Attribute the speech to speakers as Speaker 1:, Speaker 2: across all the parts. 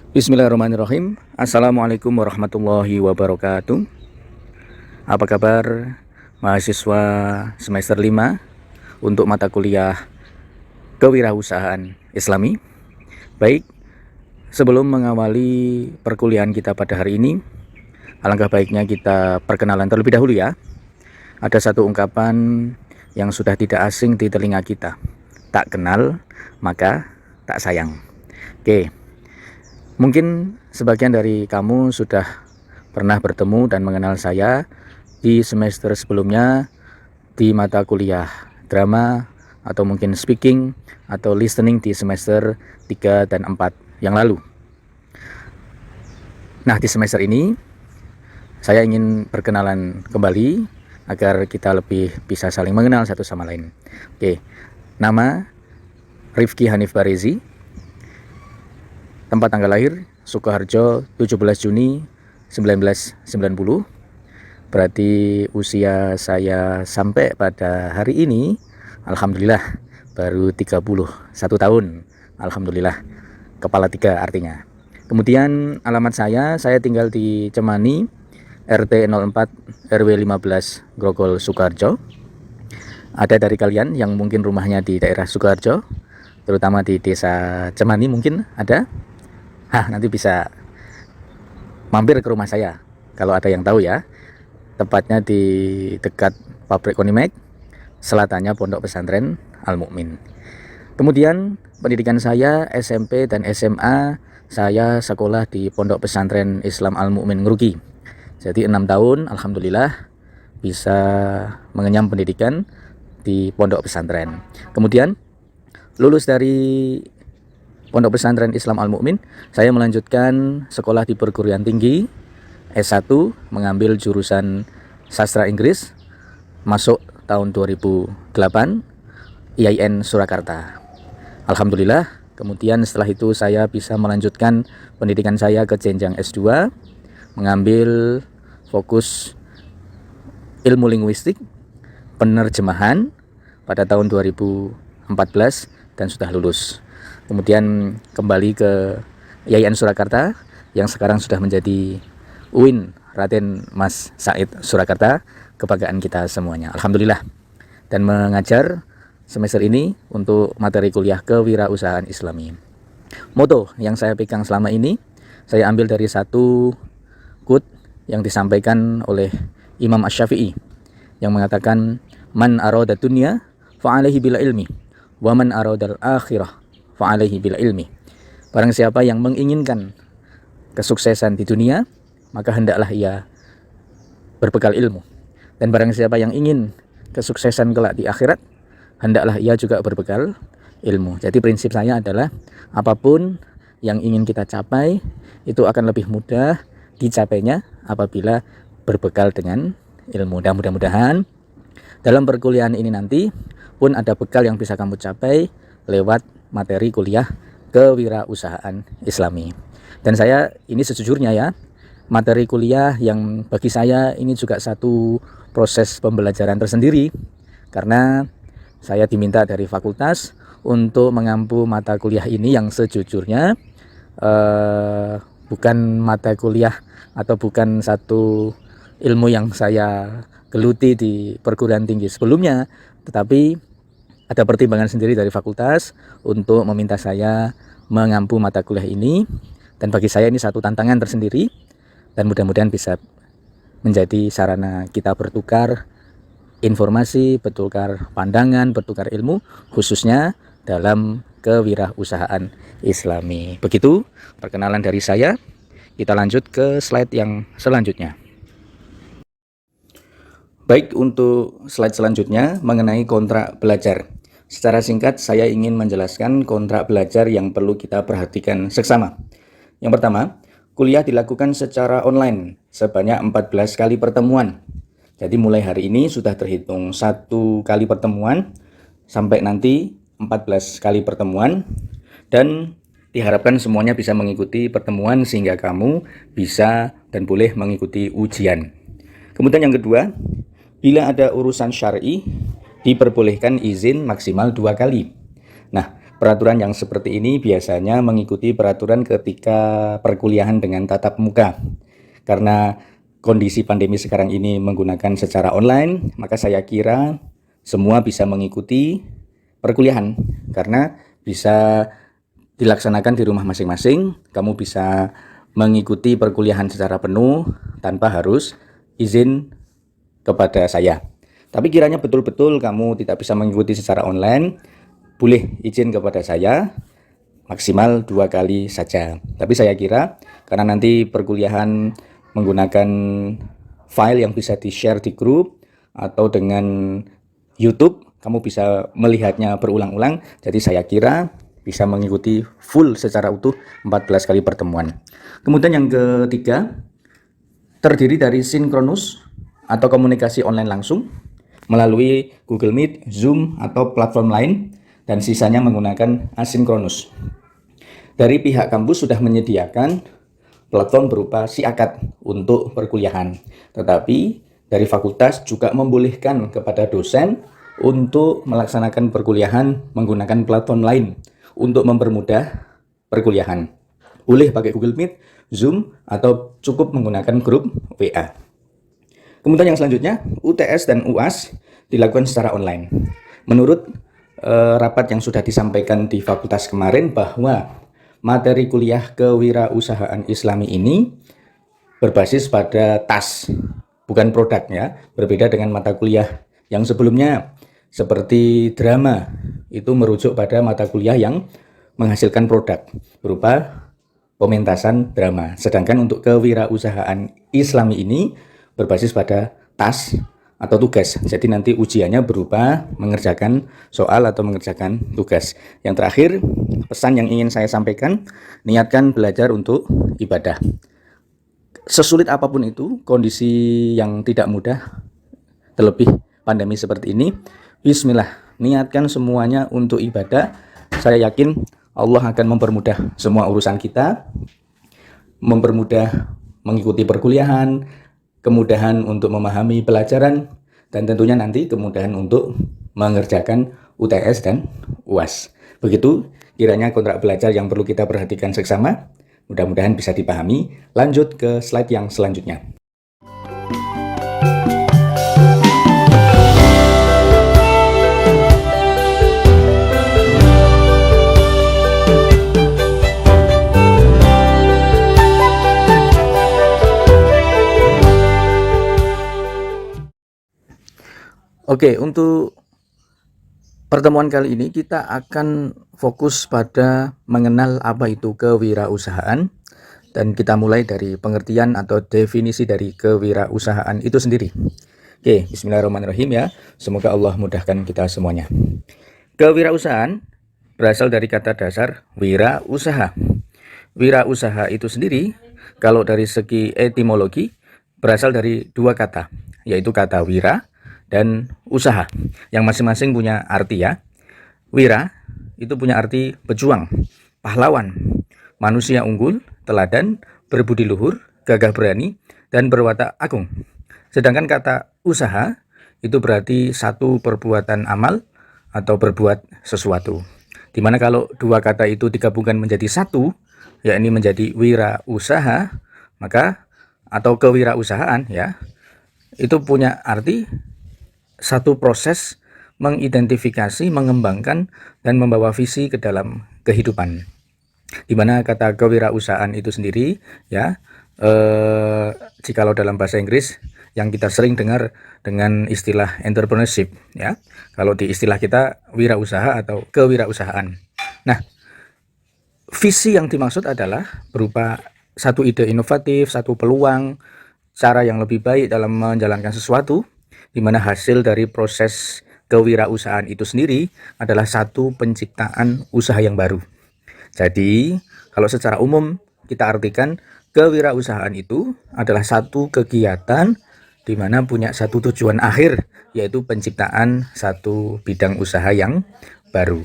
Speaker 1: Bismillahirrahmanirrahim. Assalamualaikum warahmatullahi wabarakatuh. Apa kabar mahasiswa semester 5 untuk mata kuliah Kewirausahaan Islami? Baik, sebelum mengawali perkuliahan kita pada hari ini, alangkah baiknya kita perkenalan terlebih dahulu ya. Ada satu ungkapan yang sudah tidak asing di telinga kita. Tak kenal, maka tak sayang. Oke. Mungkin sebagian dari kamu sudah pernah bertemu dan mengenal saya di semester sebelumnya di mata kuliah drama atau mungkin speaking atau listening di semester 3 dan 4 yang lalu. Nah, di semester ini saya ingin perkenalan kembali agar kita lebih bisa saling mengenal satu sama lain. Oke, nama Rifki Hanif Barezi. Tempat tanggal lahir Sukoharjo 17 Juni 1990. Berarti usia saya sampai pada hari ini alhamdulillah baru 31 tahun. Alhamdulillah, kepala 3 artinya. Kemudian alamat saya tinggal di Cemani, RT 04 RW 15 Grogol Sukoharjo. Ada dari kalian yang mungkin rumahnya di daerah Sukoharjo, terutama di desa Cemani mungkin ada? Nanti bisa mampir ke rumah saya kalau ada yang tahu ya. Tepatnya di dekat pabrik Konimek, selatannya Pondok Pesantren Al-Mu'min. Kemudian pendidikan saya SMP dan SMA saya sekolah di Pondok Pesantren Islam Al-Mu'min Ngeruki. Jadi 6 tahun alhamdulillah bisa mengenyam pendidikan di Pondok Pesantren. Kemudian lulus dari Pondok Pesantren Islam Al-Mu'min, saya melanjutkan sekolah di perguruan tinggi S1, mengambil jurusan sastra Inggris, masuk tahun 2008 IAIN Surakarta. Alhamdulillah, kemudian setelah itu saya bisa melanjutkan pendidikan saya ke jenjang S2, mengambil fokus ilmu linguistik penerjemahan pada tahun 2014 dan sudah lulus. Kemudian kembali ke IAIN Surakarta yang sekarang sudah menjadi UIN Raden Mas Said Surakarta, kebanggaan kita semuanya. Alhamdulillah. Dan mengajar semester ini untuk materi kuliah Kewirausahaan Islami. Moto yang saya pegang selama ini saya ambil dari satu quote yang disampaikan oleh Imam Asy-Syafi'i yang mengatakan, man arada dunya fa'alaihi bil ilmi wa man aradal akhirah fa'alaihi bil ilmi. Barang siapa yang menginginkan kesuksesan di dunia, maka hendaklah ia berbekal ilmu. Dan barang siapa yang ingin kesuksesan kelak di akhirat, hendaklah ia juga berbekal ilmu. Jadi prinsip saya adalah apapun yang ingin kita capai itu akan lebih mudah dicapainya apabila berbekal dengan ilmu. Dan mudah-mudahan dalam perkuliahan ini nanti pun ada bekal yang bisa kamu capai lewat materi kuliah Kewirausahaan Islami. Dan saya ini sejujurnya ya, materi kuliah yang bagi saya ini juga satu proses pembelajaran tersendiri, karena saya diminta dari fakultas untuk mengampu mata kuliah ini yang sejujurnya bukan mata kuliah atau bukan satu ilmu yang saya geluti di perguruan tinggi sebelumnya, tetapi ada pertimbangan sendiri dari fakultas untuk meminta saya mengampu mata kuliah ini. Dan bagi saya ini satu tantangan tersendiri, dan mudah-mudahan bisa menjadi sarana kita bertukar informasi, bertukar pandangan, bertukar ilmu, khususnya dalam kewirausahaan Islami. Begitu perkenalan dari saya. Kita lanjut ke slide yang selanjutnya. Baik, untuk slide selanjutnya mengenai kontrak belajar. Secara singkat saya ingin menjelaskan kontrak belajar yang perlu kita perhatikan seksama. Yang pertama, kuliah dilakukan secara online sebanyak 14 kali pertemuan. Jadi mulai hari ini sudah terhitung 1 kali pertemuan sampai nanti 14 kali pertemuan, dan diharapkan semuanya bisa mengikuti pertemuan sehingga kamu bisa dan boleh mengikuti ujian. Kemudian yang kedua, bila ada urusan syar'i diperbolehkan izin maksimal 2 kali. Nah, Peraturan yang seperti ini biasanya mengikuti peraturan ketika perkuliahan dengan tatap muka. Karena kondisi pandemi sekarang ini menggunakan secara online, maka saya kira semua bisa mengikuti perkuliahan karena bisa dilaksanakan di rumah masing-masing. Kamu bisa mengikuti perkuliahan secara penuh tanpa harus izin kepada saya. Tapi kiranya betul-betul kamu tidak bisa mengikuti secara online, boleh izin kepada saya maksimal 2 kali saja. Tapi saya kira karena nanti perkuliahan menggunakan file yang bisa di-share di grup atau dengan YouTube, kamu bisa melihatnya berulang-ulang. Jadi saya kira bisa mengikuti full secara utuh 14 kali pertemuan. Kemudian yang ketiga, terdiri dari sinkronus atau komunikasi online langsung melalui Google Meet, Zoom, atau platform lain, dan sisanya menggunakan asinkronus. Dari pihak kampus sudah menyediakan platform berupa SIAKAD untuk perkuliahan, tetapi dari fakultas juga membolehkan kepada dosen untuk melaksanakan perkuliahan menggunakan platform lain untuk mempermudah perkuliahan. Boleh pakai Google Meet, Zoom, atau cukup menggunakan grup WA. Kemudian yang selanjutnya, UTS dan UAS dilakukan secara online. Menurut rapat yang sudah disampaikan di fakultas kemarin bahwa materi kuliah kewirausahaan Islami ini berbasis pada tas, bukan produknya, berbeda dengan mata kuliah yang sebelumnya seperti drama, itu merujuk pada mata kuliah yang menghasilkan produk berupa pementasan drama. Sedangkan untuk kewirausahaan Islami ini berbasis pada tas atau tugas. Jadi nanti ujiannya berupa mengerjakan soal atau mengerjakan tugas. Yang terakhir, pesan yang ingin saya sampaikan, niatkan belajar untuk ibadah. Sesulit apapun itu, kondisi yang tidak mudah, terlebih pandemi seperti ini, bismillah, niatkan semuanya untuk ibadah. Saya yakin Allah akan mempermudah semua urusan kita, mempermudah mengikuti perkuliahan, kemudahan untuk memahami pelajaran, dan tentunya nanti kemudahan untuk mengerjakan UTS dan UAS. Begitu kiranya kontrak belajar yang perlu kita perhatikan seksama. Mudah-mudahan bisa dipahami. Lanjut ke slide yang selanjutnya. Oke, untuk pertemuan kali ini kita akan fokus pada mengenal apa itu kewirausahaan, dan kita mulai dari pengertian atau definisi dari kewirausahaan itu sendiri. Oke, bismillahirrahmanirrahim ya. Semoga Allah mudahkan kita semuanya. Kewirausahaan berasal dari kata dasar wirausaha. Wirausaha itu sendiri kalau dari segi etimologi berasal dari dua kata, yaitu kata wira dan usaha, yang masing-masing punya arti ya. Wira itu punya arti pejuang, pahlawan, manusia unggul, teladan, berbudi luhur, gagah berani, dan berwatak agung. Sedangkan kata usaha itu berarti satu perbuatan amal atau berbuat sesuatu. Dimana kalau dua kata itu digabungkan menjadi satu, yakni menjadi wira usaha, maka atau kewirausahaan ya, itu punya arti satu proses mengidentifikasi, mengembangkan, dan membawa visi ke dalam kehidupan. Dimana kata kewirausahaan itu sendiri ya, jikalau dalam bahasa Inggris yang kita sering dengar dengan istilah entrepreneurship ya, kalau di istilah kita wirausaha atau kewirausahaan. Nah, visi yang dimaksud adalah berupa satu ide inovatif, satu peluang, cara yang lebih baik dalam menjalankan sesuatu, di mana hasil dari proses kewirausahaan itu sendiri adalah satu penciptaan usaha yang baru. Jadi, kalau secara umum kita artikan kewirausahaan itu adalah satu kegiatan di mana punya satu tujuan akhir, yaitu penciptaan satu bidang usaha yang baru.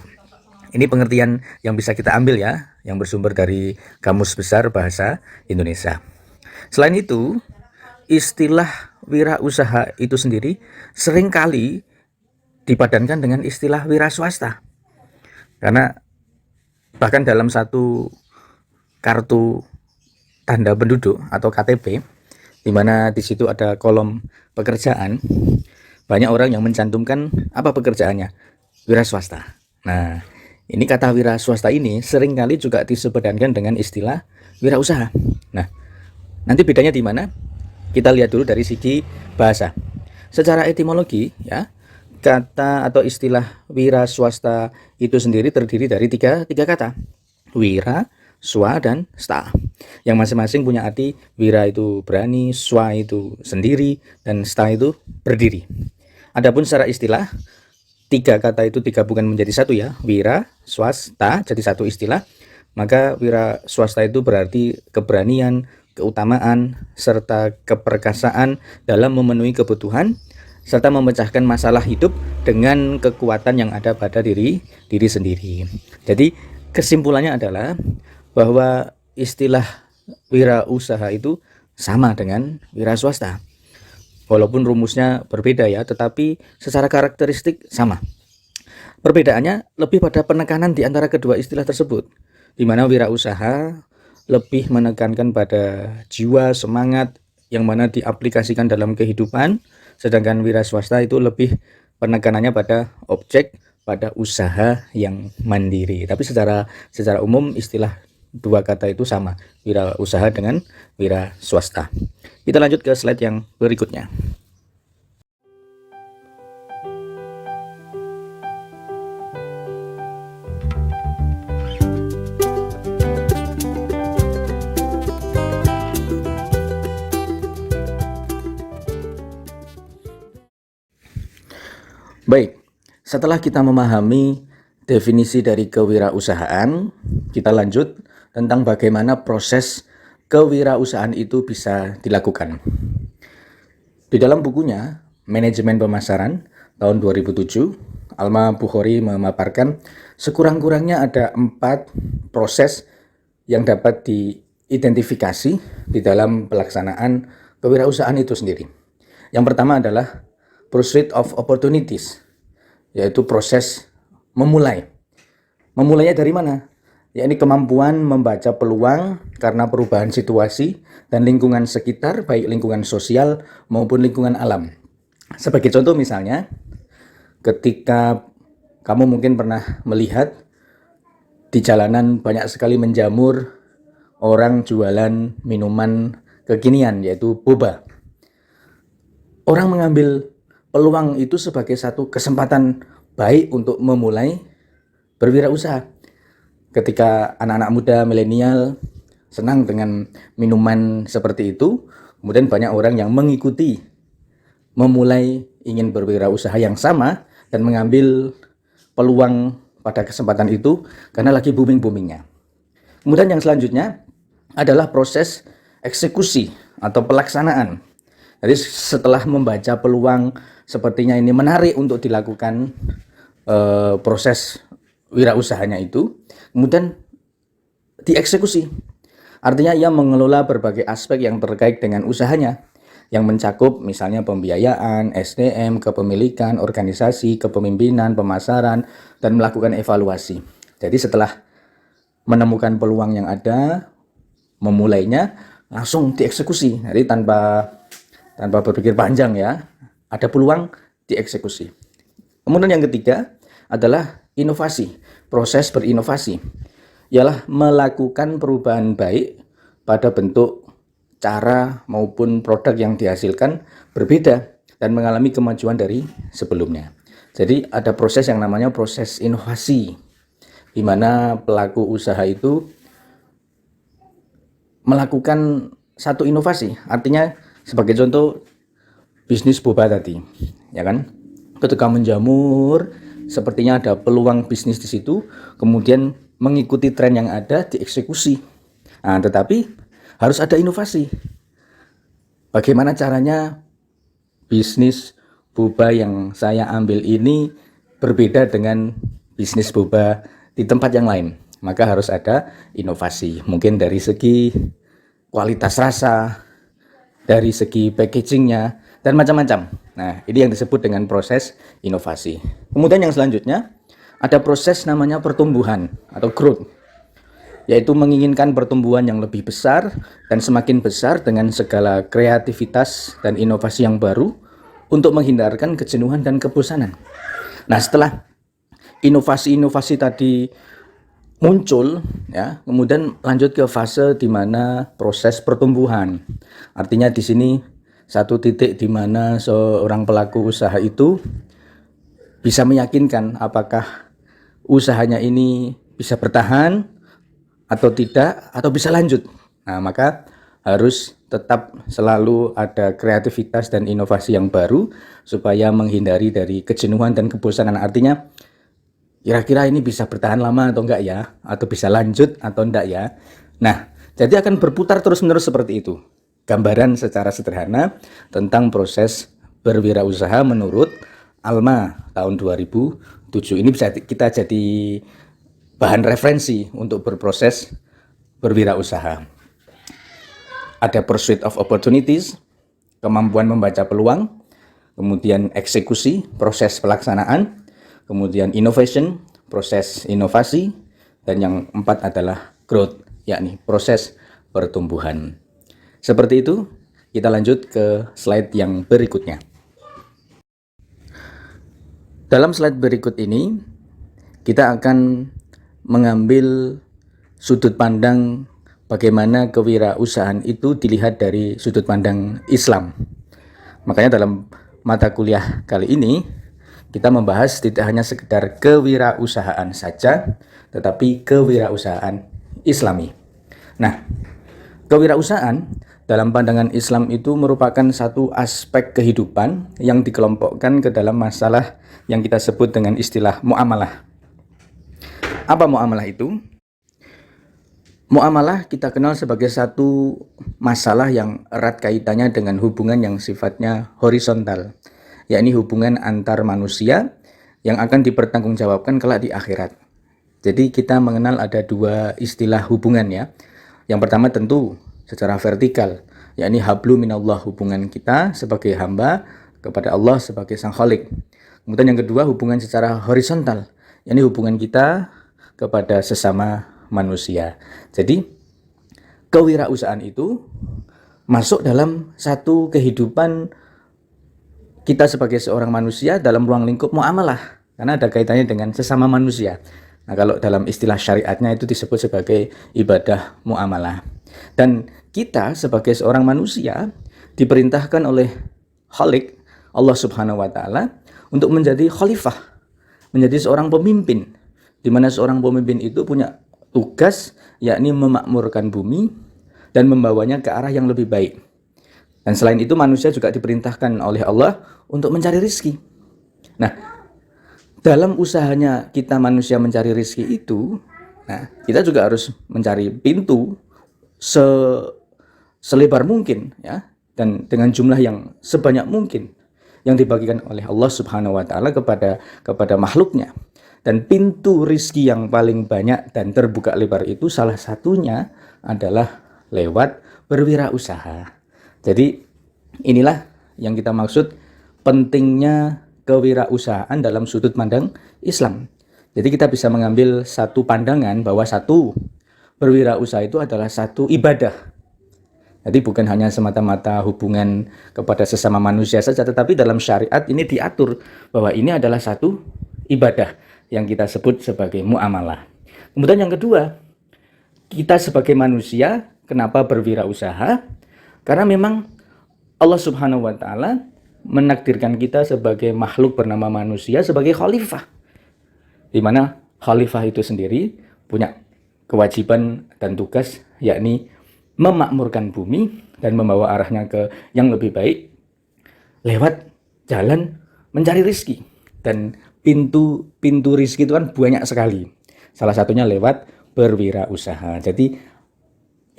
Speaker 1: Ini pengertian yang bisa kita ambil ya, yang bersumber dari Kamus Besar Bahasa Indonesia. Selain itu, istilah wirausaha itu sendiri seringkali dipadankan dengan istilah wira swasta. Karena Bahkan dalam satu kartu tanda penduduk atau KTP, di mana di situ ada kolom pekerjaan, banyak orang yang mencantumkan apa pekerjaannya, wira swasta. Nah, ini kata wira swasta ini seringkali juga disepadankan dengan istilah wirausaha. Nah, nanti bedanya di mana? Kita lihat dulu dari segi bahasa. Secara etimologi, ya, kata atau istilah wira swasta itu sendiri terdiri dari tiga kata: wira, swa, dan sta, yang masing-masing punya arti. Wira itu berani, swa itu sendiri, dan sta itu berdiri. Adapun secara istilah, tiga kata itu digabungkan menjadi satu, ya, wira, swasta, jadi satu istilah. Maka wira swasta itu berarti keberanian, keutamaan, serta keperkasaan dalam memenuhi kebutuhan serta memecahkan masalah hidup dengan kekuatan yang ada pada diri sendiri. Jadi kesimpulannya adalah bahwa istilah wirausaha itu sama dengan wira swasta. Walaupun rumusnya berbeda, ya, tetapi secara karakteristik sama. Perbedaannya lebih pada penekanan di antara kedua istilah tersebut, di mana wirausaha lebih menekankan pada jiwa, semangat yang mana diaplikasikan dalam kehidupan, sedangkan wira swasta itu lebih penekanannya pada objek, pada usaha yang mandiri. Tapi secara umum istilah dua kata itu sama, wira usaha dengan wira swasta. Kita lanjut ke slide yang berikutnya. Baik, setelah kita memahami definisi dari kewirausahaan, kita lanjut tentang bagaimana proses kewirausahaan itu bisa dilakukan. Di dalam bukunya Manajemen Pemasaran tahun 2007, Alma Bukhori memaparkan sekurang-kurangnya ada 4 proses yang dapat diidentifikasi di dalam pelaksanaan kewirausahaan itu sendiri. Yang pertama adalah pursuit of opportunities, yaitu proses memulai. Memulainya dari mana? Yakni kemampuan membaca peluang karena perubahan situasi dan lingkungan sekitar, baik lingkungan sosial maupun lingkungan alam. Sebagai contoh misalnya, ketika kamu mungkin pernah melihat di jalanan banyak sekali menjamur orang jualan minuman kekinian, yaitu boba. Orang mengambil peluang itu sebagai satu kesempatan baik untuk memulai berwirausaha. Ketika anak-anak muda milenial senang dengan minuman seperti itu, kemudian banyak orang yang mengikuti, memulai ingin berwirausaha yang sama dan mengambil peluang pada kesempatan itu karena lagi booming-boomingnya. Kemudian yang selanjutnya adalah proses eksekusi atau pelaksanaan. Jadi setelah membaca peluang sepertinya ini menarik untuk dilakukan proses wirausahanya itu, kemudian dieksekusi. Artinya ia mengelola berbagai aspek yang terkait dengan usahanya, yang mencakup misalnya pembiayaan, SDM, kepemilikan, organisasi, kepemimpinan, pemasaran, dan melakukan evaluasi. Jadi setelah menemukan peluang yang ada, memulainya, langsung dieksekusi. Jadi tanpa berpikir panjang, ya, ada peluang dieksekusi. Kemudian yang ketiga adalah inovasi, proses berinovasi, ialah melakukan perubahan baik pada bentuk, cara maupun produk yang dihasilkan berbeda dan mengalami kemajuan dari sebelumnya. Jadi ada proses yang namanya proses inovasi, di mana pelaku usaha itu melakukan satu inovasi. Artinya sebagai contoh bisnis boba tadi, ya kan? Ketika menjamur, sepertinya ada peluang bisnis di situ, kemudian mengikuti tren yang ada, dieksekusi. Nah, tetapi harus ada inovasi. Bagaimana caranya bisnis boba yang saya ambil ini berbeda dengan bisnis boba di tempat yang lain? Maka harus ada inovasi. Mungkin dari segi kualitas rasa, dari segi packagingnya, dan macam-macam. Nah, ini yang disebut dengan proses inovasi. Kemudian yang selanjutnya ada proses namanya pertumbuhan atau growth. yaitu menginginkan pertumbuhan yang lebih besar dan semakin besar dengan segala kreativitas dan inovasi yang baru untuk menghindarkan kejenuhan dan kebosanan. Nah, setelah inovasi-inovasi tadi muncul, ya, kemudian lanjut ke fase di mana proses pertumbuhan. Artinya di sini satu titik di mana seorang pelaku usaha itu bisa meyakinkan apakah usahanya ini bisa bertahan atau tidak, atau bisa lanjut. Nah, maka harus tetap selalu ada kreativitas dan inovasi yang baru supaya menghindari dari kejenuhan dan kebosanan. Artinya kira-kira ini bisa bertahan lama atau enggak ya, atau bisa lanjut atau enggak ya. Nah, jadi akan berputar terus-menerus seperti itu. Gambaran secara sederhana tentang proses berwirausaha menurut Alma tahun 2007. Ini bisa kita jadi bahan referensi untuk berproses berwirausaha. Ada pursuit of opportunities, kemampuan membaca peluang, kemudian eksekusi, proses pelaksanaan, kemudian innovation, proses inovasi, dan yang 4 adalah growth, yakni proses pertumbuhan. Seperti itu, kita lanjut ke slide yang berikutnya. Dalam slide berikut ini, kita akan mengambil sudut pandang bagaimana kewirausahaan itu dilihat dari sudut pandang Islam. Makanya dalam mata kuliah kali ini, kita membahas tidak hanya sekedar kewirausahaan saja, tetapi kewirausahaan Islami. Nah, kewirausahaan dalam pandangan Islam itu merupakan satu aspek kehidupan yang dikelompokkan ke dalam masalah yang kita sebut dengan istilah muamalah. Apa muamalah itu? Muamalah kita kenal sebagai satu masalah yang erat kaitannya dengan hubungan yang sifatnya horizontal, yakni hubungan antar manusia yang akan dipertanggungjawabkan kelak di akhirat. Jadi kita mengenal ada dua istilah hubungan ya. Yang pertama tentu secara vertikal, yakni hablu minallah, hubungan kita sebagai hamba kepada Allah sebagai sang khalik. Kemudian yang kedua hubungan secara horizontal, yakni hubungan kita kepada sesama manusia. Jadi kewirausahaan itu masuk dalam satu kehidupan kita sebagai seorang manusia dalam ruang lingkup muamalah, karena ada kaitannya dengan sesama manusia. Nah, kalau dalam istilah syariatnya itu disebut sebagai ibadah muamalah. Dan kita sebagai seorang manusia diperintahkan oleh Khalik, Allah Subhanahu wa taala, untuk menjadi khalifah, menjadi seorang pemimpin, di mana seorang pemimpin itu punya tugas yakni memakmurkan bumi dan membawanya ke arah yang lebih baik. Dan selain itu manusia juga diperintahkan oleh Allah untuk mencari rizki. Nah, dalam usahanya kita manusia mencari rizki itu, nah, kita juga harus mencari pintu selebar mungkin ya, dan dengan jumlah yang sebanyak mungkin yang dibagikan oleh Allah Subhanahu wa taala kepada makhluknya. Dan pintu rizki yang paling banyak dan terbuka lebar itu salah satunya adalah lewat berwirausaha. Jadi inilah yang kita maksud pentingnya kewirausahaan dalam sudut pandang Islam. Jadi kita bisa mengambil satu pandangan bahwa satu, berwirausaha itu adalah satu ibadah. Jadi bukan hanya semata-mata hubungan kepada sesama manusia saja, tetapi dalam syariat ini diatur bahwa ini adalah satu ibadah yang kita sebut sebagai muamalah. Kemudian yang kedua, kita sebagai manusia, kenapa berwirausaha? Karena memang Allah Subhanahu wa taala menakdirkan kita sebagai makhluk bernama manusia sebagai khalifah. Di mana khalifah itu sendiri punya kewajiban dan tugas yakni memakmurkan bumi dan membawa arahnya ke yang lebih baik lewat jalan mencari rizki. Dan pintu rizki itu kan banyak sekali. Salah satunya lewat berwirausaha. Jadi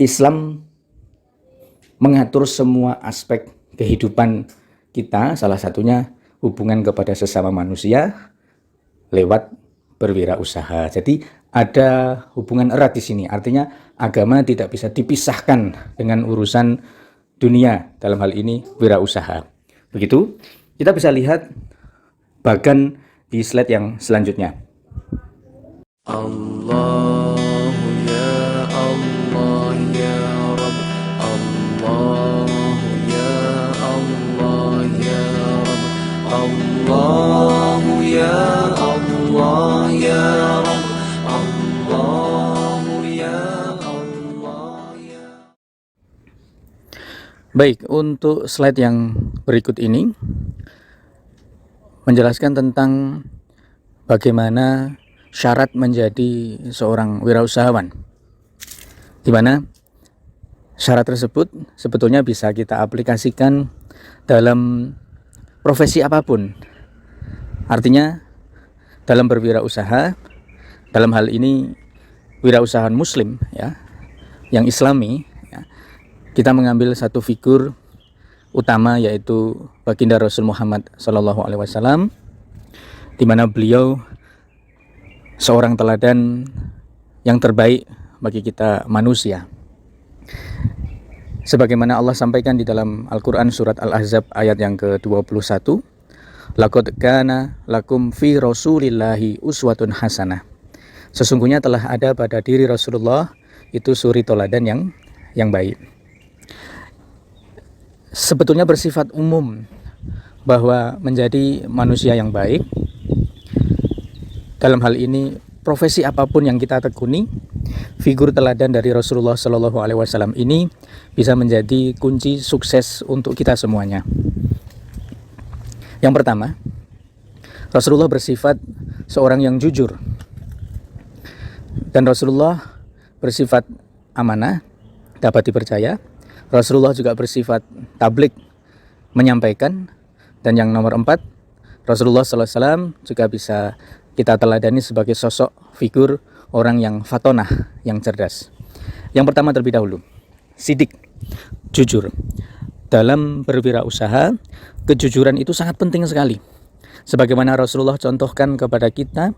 Speaker 1: Islam mengatur semua aspek kehidupan kita, salah satunya hubungan kepada sesama manusia lewat berwirausaha. Jadi ada hubungan erat di sini. Artinya agama tidak bisa dipisahkan dengan urusan dunia, dalam hal ini wirausaha. Begitu, kita bisa lihat bahkan di slide yang selanjutnya. Allahu ya Baik, untuk slide yang berikut ini menjelaskan tentang bagaimana syarat menjadi seorang wirausahawan, di mana syarat tersebut sebetulnya bisa kita aplikasikan dalam profesi apapun. Artinya dalam berwirausaha, dalam hal ini wirausahaan muslim ya, yang islami ya, kita mengambil satu figur utama yaitu baginda Rasul Muhammad SAW, di mana beliau seorang teladan yang terbaik bagi kita manusia. Sebagaimana Allah sampaikan di dalam Al-Quran surat Al-Ahzab ayat yang ke-21, laqad kana lakum fi rasulillahi uswatun hasanah. Sesungguhnya telah ada pada diri Rasulullah itu suri teladan yang baik. Sebetulnya bersifat umum bahwa menjadi manusia yang baik, dalam hal ini profesi apapun yang kita tekuni, figur teladan dari Rasulullah SAW ini bisa menjadi kunci sukses untuk kita semuanya. Yang pertama, Rasulullah bersifat seorang yang jujur, dan Rasulullah bersifat amanah, dapat dipercaya. Rasulullah juga bersifat tabligh, menyampaikan. Dan yang nomor 4, Rasulullah SAW juga bisa kita teladani sebagai sosok figur orang yang fatonah, yang cerdas. Yang pertama terlebih dahulu, sidik, jujur. Dalam berwirausaha, kejujuran itu sangat penting sekali. Sebagaimana Rasulullah contohkan kepada kita,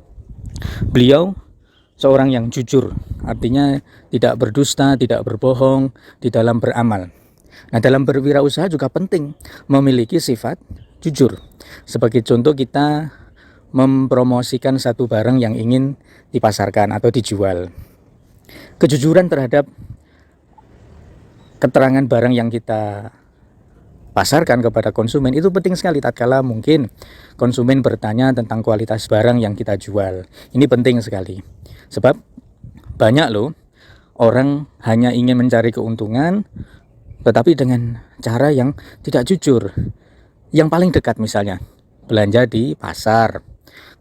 Speaker 1: beliau seorang yang jujur, artinya tidak berdusta, tidak berbohong di dalam beramal. Nah, dalam berwirausaha juga penting memiliki sifat jujur. Sebagai contoh, kita mempromosikan satu barang yang ingin dipasarkan atau dijual. Kejujuran terhadap keterangan barang yang kita pasarkan kepada konsumen itu penting sekali. Tatkala mungkin konsumen bertanya tentang kualitas barang yang kita jual, ini penting sekali. Sebab banyak loh orang hanya ingin mencari keuntungan, tetapi dengan cara yang tidak jujur. Yang paling dekat misalnya, belanja di pasar,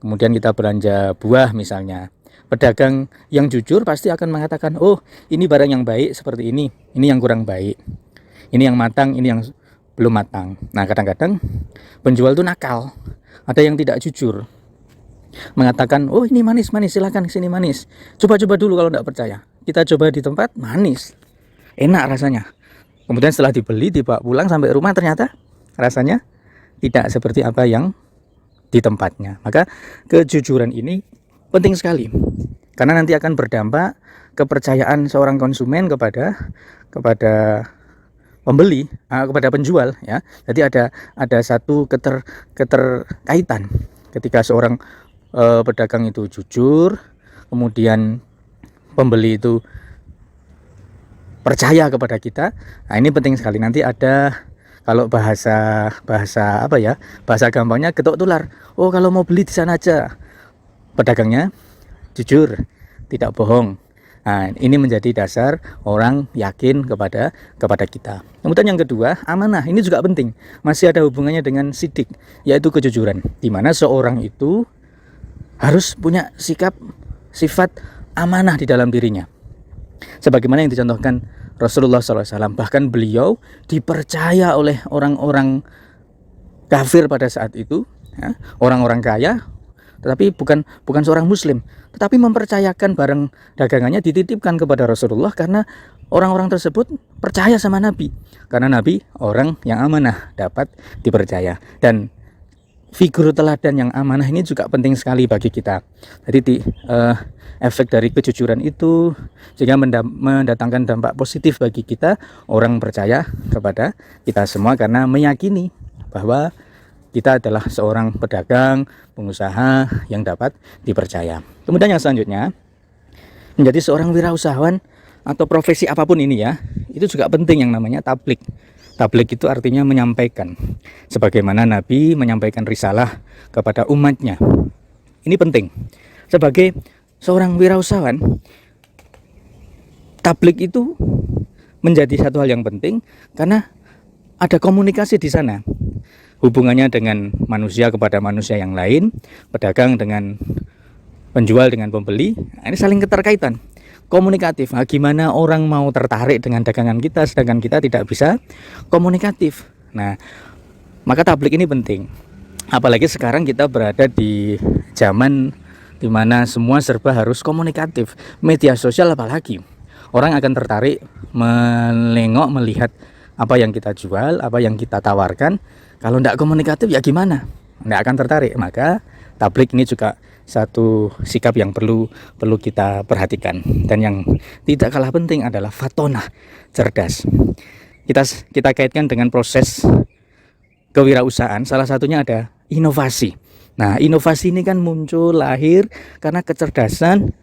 Speaker 1: kemudian kita belanja buah misalnya. Pedagang yang jujur pasti akan mengatakan, oh ini barang yang baik seperti ini yang kurang baik, ini yang matang, ini yang belum matang. Nah, kadang-kadang penjual itu nakal, ada yang tidak jujur, mengatakan, oh ini manis, silakan sini manis, coba dulu kalau tidak percaya. Kita coba di tempat, manis, enak rasanya. Kemudian setelah dibeli, dibawa pulang sampai rumah, ternyata rasanya tidak seperti apa yang di tempatnya. Maka kejujuran ini penting sekali, karena nanti akan berdampak kepercayaan seorang konsumen kepada pembeli, kepada penjual ya. Jadi ada satu keterkaitan ketika seorang pedagang itu jujur, kemudian pembeli itu percaya kepada kita. Nah, ini penting sekali. Nanti ada, kalau bahasa apa ya, bahasa gampangnya getok tular. Oh, kalau mau beli di sana aja, pedagangnya jujur, tidak bohong. Nah, ini menjadi dasar orang yakin kepada kita. Kemudian yang kedua, amanah. Ini juga penting. Masih ada hubungannya dengan sidik, yaitu kejujuran, di mana seorang itu harus punya sifat amanah di dalam dirinya. Sebagaimana yang dicontohkan Rasulullah SAW, bahkan beliau dipercaya oleh orang-orang kafir pada saat itu, ya, orang-orang kaya, tetapi bukan seorang muslim, tetapi mempercayakan barang dagangannya dititipkan kepada Rasulullah karena orang-orang tersebut percaya sama Nabi. Karena Nabi orang yang amanah, dapat dipercaya. Dan figur teladan yang amanah ini juga penting sekali bagi kita. Jadi efek dari kejujuran itu juga mendatangkan dampak positif bagi kita. Orang percaya kepada kita semua karena meyakini bahwa kita adalah seorang pedagang, pengusaha yang dapat dipercaya. Kemudian yang selanjutnya, menjadi seorang wirausahawan atau profesi apapun ini ya, itu juga penting yang namanya tabligh. Tabligh itu artinya menyampaikan, sebagaimana Nabi menyampaikan risalah kepada umatnya. Ini penting. Sebagai seorang wirausahawan, tabligh itu menjadi satu hal yang penting, karena ada komunikasi di sana. Hubungannya dengan manusia kepada manusia yang lain, pedagang dengan penjual dengan pembeli, ini saling keterkaitan. Komunikatif. Nah, gimana orang mau tertarik dengan dagangan kita sedangkan kita tidak bisa komunikatif. Nah, maka tablik ini penting. Apalagi sekarang kita berada di zaman dimana semua serba harus komunikatif. Media sosial apalagi. Orang akan tertarik menengok, melihat apa yang kita jual, apa yang kita tawarkan. Kalau tidak komunikatif ya gimana? Tidak akan tertarik. Maka tablik ini juga satu sikap yang perlu kita perhatikan. Dan yang tidak kalah penting adalah fatonah, cerdas. Kita kaitkan dengan proses kewirausahaan. Salah satunya ada inovasi. Nah, inovasi ini kan muncul, lahir karena kecerdasan,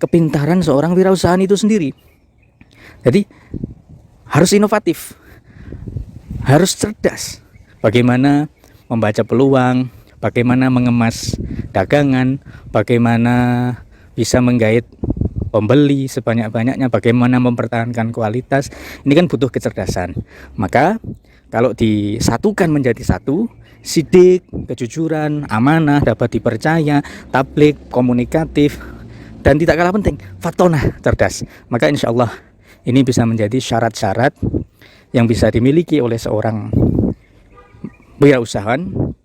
Speaker 1: kepintaran seorang wirausahaan itu sendiri. Jadi harus inovatif, harus cerdas. Bagaimana membaca peluang, bagaimana mengemas dagangan, bagaimana bisa menggait pembeli sebanyak-banyaknya, bagaimana mempertahankan kualitas. Ini kan butuh kecerdasan. Maka kalau disatukan menjadi satu, sidik, kejujuran, amanah, dapat dipercaya, tablik, komunikatif, dan tidak kalah penting, fatonah, cerdas. Maka insya Allah ini bisa menjadi syarat-syarat yang bisa dimiliki oleh seorang wirausahawan.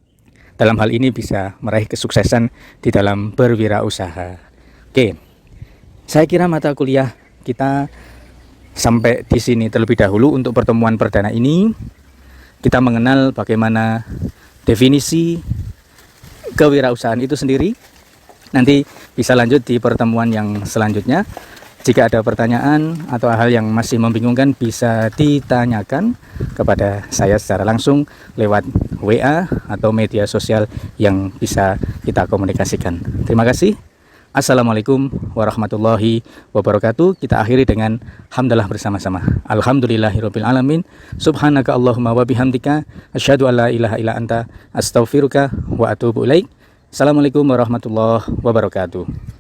Speaker 1: Dalam hal ini bisa meraih kesuksesan di dalam berwirausaha. Oke, saya kira mata kuliah kita sampai di sini terlebih dahulu untuk pertemuan perdana ini. Kita mengenal bagaimana definisi kewirausahaan itu sendiri. Nanti bisa lanjut di pertemuan yang selanjutnya. Jika ada pertanyaan atau hal yang masih membingungkan bisa ditanyakan kepada saya secara langsung lewat WA atau media sosial yang bisa kita komunikasikan. Terima kasih. Assalamualaikum warahmatullahi wabarakatuh. Kita akhiri dengan hamdalah bersama-sama. Alhamdulillahirabbil alamin. Subhanaka Allahumma wa bihamdika asyhadu an la ilaha illa anta astaghfiruka wa atubu ilaik. Assalamualaikum warahmatullahi wabarakatuh.